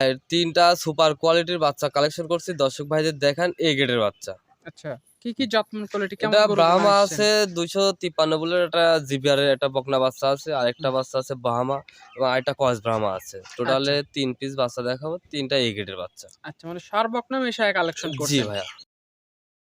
এর ৩টা সুপার কোয়ালিটির বাচ্চা কালেকশন করছি, দর্শক ভাইদের দেখান এ গ্রেডের বাচ্চা। আচ্ছা, কি জাতমান কোয়ালিটি কেমন এটা গরুগুলো ব্রাহ্মা আসছেন? আছে 253 বুলের, একটা জিবিআর এর একটা বকনা বাচ্চা আছে, আরেকটা বাচ্চা আছে বাহামা এবং আরেকটা ক্রস ব্রাহ্মা আছে। টোটালে আচ্ছা, ৩ পিস বাচ্চা দেখাবো, ৩টা এ গ্রেডের বাচ্চা। আচ্ছা মানে সার বকনা মিশায় কালেকশন জি করছেন। ভাইয়া।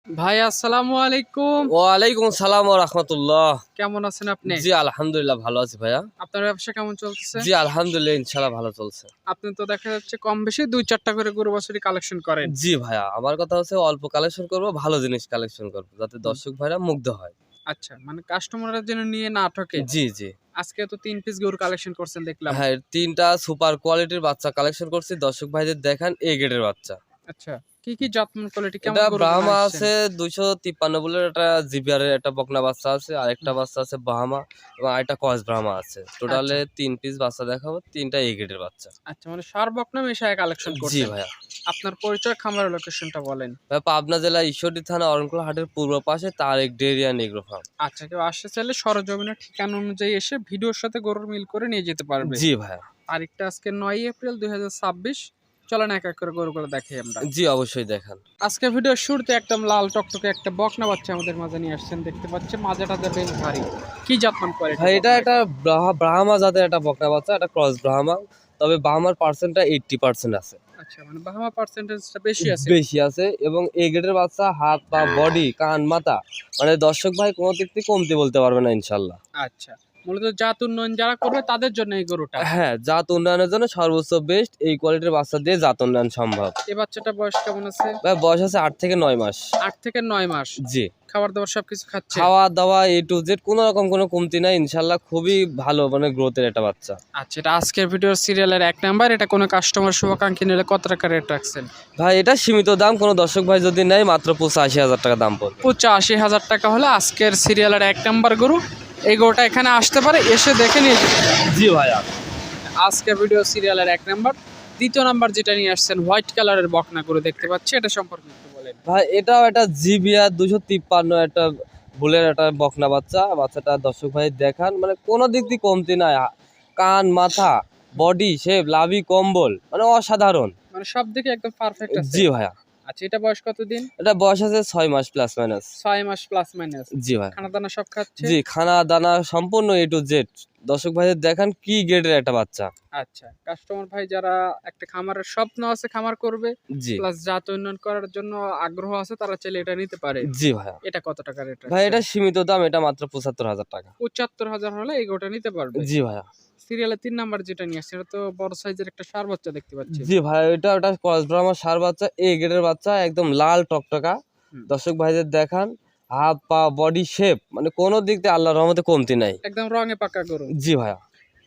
ভাই আসসালামু আলাইকুম। ওয়ালাইকুম সালাম ওয়া রাহমাতুল্লাহ। কেমন আছেন আপনি? জি আলহামদুলিল্লাহ ভালো আছি ভাইয়া। আপনার ব্যবসা কেমন চলতেছে? জি আলহামদুলিল্লাহ ইনশাআল্লাহ ভালো চলছে। আপনি তো দেখা যাচ্ছে কম বেশি ২-৪টা করে গরু বছরই কালেকশন করেন। জি ভাইয়া, আমার কথা হচ্ছে অল্প কালেকশন করব, ভালো জিনিস কালেকশন করব যাতে হুম, দর্শক ভাইরা মুগ্ধ হয়। আচ্ছা মানে কাস্টমাররা যেন নিয়ে না ঠকে। জি, জি। আজকে তো ৩ পিস গরু কালেকশন করছেন দেখলাম। হ্যাঁ, ৩টা সুপার কোয়ালিটির বাচ্চা কালেকশন করছি, দর্শক ভাইদের দেখান এ গ্রেডের বাচ্চা। আচ্ছা, কি জাতমান কোয়ালিটি কেমন এটা গরুগুলো ব্রাহ্মা আসছেন? আছে 253 বুলের, একটা জিবিআর এর একটা বকনা বাচ্চা আছে, আরেকটা হুম, বাচ্চা আছে বাহামা এবং আরেকটা ক্রস ব্রাহ্মা আছে। আচ্ছা, টোটালে ৩ পিস বাচ্চা দেখাবো, ৩টা এ গ্রেডের বাচ্চা। আচ্ছা মানে সার বকনা মিশায় কালেকশন জি করছেন। ভাইয়া। আপনার পরিচয়, খামারের লোকেশনটা বলেন। ভাই পাবনা জেলা ঈশ্বরদী থানা অরণকুলা হাটের পূর্ব পাশে Tarek dairy and agro farm. আচ্ছা, কেউ আসতে চাইলে সরজমিনের ঠিকানা অনুযায়ী এসে ভিডিওর সাথে গরুর মিল করে নিয়ে যেতে পারবে। জি ভাইয়া। তারিখটা আজকে ৯ এপ্রিল ২০২৬। চলেন এক এক করে গরুগুলো দেখাই আমরা। জি অবশ্যই দেখান। আজকে ভিডিওর শুরুতে একদম লাল টকটকে একটা বকনা বাচ্চা আমাদের মাঝে নিয়ে আসছেন, দেখতে পাচ্ছি মাজাটাদের বেশ ভারী। কি জাতমান কোয়ালিটি? ভাই এটা একটা ব্রাহ্মা জাতের একটা বকনা বাচ্চা, একটা ক্রস ব্রাহ্মা। তবে ব্রাহ্মার পার্সেন্টটা 80% আছে। আচ্ছা মানে বাহামা পার্সেন্টেজটা বেশি আছে। বেশি আছে এবং এ গ্রেডের বাচ্চা হাত পা বডি কান মাথা মানে দর্শক ভাই কোনো দিক থেকে কমতি বলতে পারবে না ইনশাল্লাহ। আচ্ছা, মূলত জাত উন্নয়ন যারা করবে তাদের জন্য এই গরুটা। হ্যাঁ, জাত উন্নয়নের জন্য সর্বোচ্চ বেস্ট এই কোয়ালিটির বাচ্চা দিয়ে জাত উন্নয়ন সম্ভব। এই বাচ্চাটা বয়স কেমন আছে? ভাই বয়স আছে 8 থেকে 9 মাস। ৮ থেকে ৯ মাস। জি। খাবার দাবার সবকিছু খাচ্ছে? খাওয়া দাওয়া এ টু জেড কোনো রকম কোনো কমতি নাই ইনশাল্লাহ, খুবই ভালো মানে গ্রোথের একটা বাচ্চা। আচ্ছা, এটা আজকের ভিডিওর সিরিয়ালের ১ নাম্বার। এটা কোনো কাস্টমার শুভাকাঙ্ক্ষী নিলে কত টাকা রেট রাখছেন? ভাই এটা সীমিত দাম, কোনো দর্শক ভাই যদি নেয় মাত্র 85,000 টাকা দাম পড়বে। ৮৫,০০০ টাকা হলে আজকের সিরিয়ালের ১ নাম্বার গরু। এই গরুটা এখানে আসতে পারে, এসে দেখে নিয়ে যেতে পারে। জি ভাইয়া। আজকের ভিডিও সিরিয়ালের ১ নাম্বার। দ্বিতীয় নাম্বার যেটা নিয়ে আসছেন হোয়াইট কালারের বকনা গরু দেখতে পাচ্ছি, এটা সম্পর্কে একটু বলেন। ভাই এটাও একটা জিবিআর 253 একটা বুলের একটা বকনা বাচ্চা। বাচ্চাটা দর্শক ভাই দেখান মানে কোনো দিক দিয়ে কমতি নাই। কান মাথা বডি শেপ লাভি কম্বল মানে অসাধারণ। মানে সব দিকে একদম পারফেক্ট আছে। জি ভাইয়া। আচ্ছা, এটা বয়স কতদিন? এটা বয়স আছে 6 মাস প্লাস মাইনাস। ৬ মাস প্লাস মাইনাস। জি ভাই। খানা দানা সব খাচ্ছে? জি, খানা দানা সম্পূর্ণ এ টু জেড। দর্শক ভাইদের দেখান কি গ্রেডের একটা বাচ্চা। আচ্ছা, কাস্টমার ভাই যারা একটা খামারের স্বপ্ন আছে, খামার করবে জি। প্লাস জাত উন্নয়ন করার জন্য আগ্রহ আছে, তারা চাইলে এটা নিতে পারে। জি ভাইয়া। এটা কত টাকা রেট ভাই রাখছেন? এটা সীমিত দাম, এটা মাত্র 75,000 টাকা। ৭৫,০০০ হলে এই গরুটা নিতে পারবে। জি ভাইয়া। সিরিয়ালে ৩ নাম্বার যেটা নিয়ে আসছে, এটা তো বড় সাইজের একটা ষাঁড় বাচ্চা দেখতে পাচ্ছি। জি ভাই, এটা ওটা ক্রস ব্রাহ্মা ষাঁড় বাচ্চা, এ গ্রেডের বাচ্চা, একদম লাল টকটকা। হুম, দর্শক ভাইদের দেখান হাত পা বডি শেপ মানে কোনো দিক দিয়ে আল্লাহর রহমতে কমতি নাই। একদম রঙে পাকা গরু। জি ভাইয়া।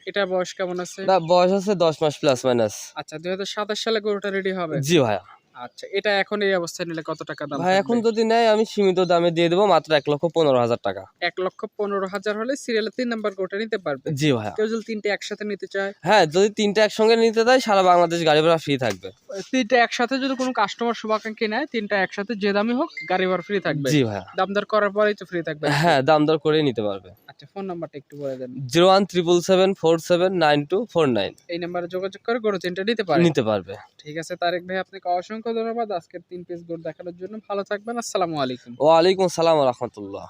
এটা বয়স কেমন আছে? এটা বয়স আছে 10 মাস প্লাস মাইনাস। আচ্ছা, ২০২৭ সালে গরুটা রেডি হবে। জি ভাইয়া। আচ্ছা, এটা এখন এই অবস্থায় নিলে কত টাকা দাম ভাই এখন থাকবে? যদি নেয় আমি সীমিত দামে দিয়ে দেবো মাত্র 1,15,000 টাকা। ১,১৫,০০০ হলে সিরিয়ালে ৩ নাম্বার গরুটা নিতে পারবে। জি ভাইয়া। কেউ যদি ৩টে একসাথে নিতে চায়? হ্যাঁ, যদি 3টা একসঙ্গে নিতে দেয় সারা বাংলাদেশ গাড়ি ভাড়া ফ্রি থাকবে। ৩টে একসাথে যদি কোনো কাস্টমার শুভাকাঙ্ক্ষী নেয়, ৩টা একসাথে যে দামই হোক গাড়ি ভাড়া ফ্রি থাকবে। জি ভাইয়া। দাম দর করার পরেই তো ফ্রি থাকবে নাকি? হ্যাঁ, দাম দর করেই নিতে পারবে। আচ্ছা, ফোন নাম্বারটা একটু বলে দেন। 01777479249 এই নাম্বারে যোগাযোগ করে গরু ৩টা নিতে পারেন। নিতে পারবে। ঠিক আছে তারেক ভাই, আপনাকে অসংখ্য ধন্যবাদ আজকের ৩ পিস গরু দেখানোর জন্য। ভালো থাকবেন। আসসালামু আলাইকুম। ওয়ালাইকুম সালাম ওয়া রাহমাতুল্লাহ।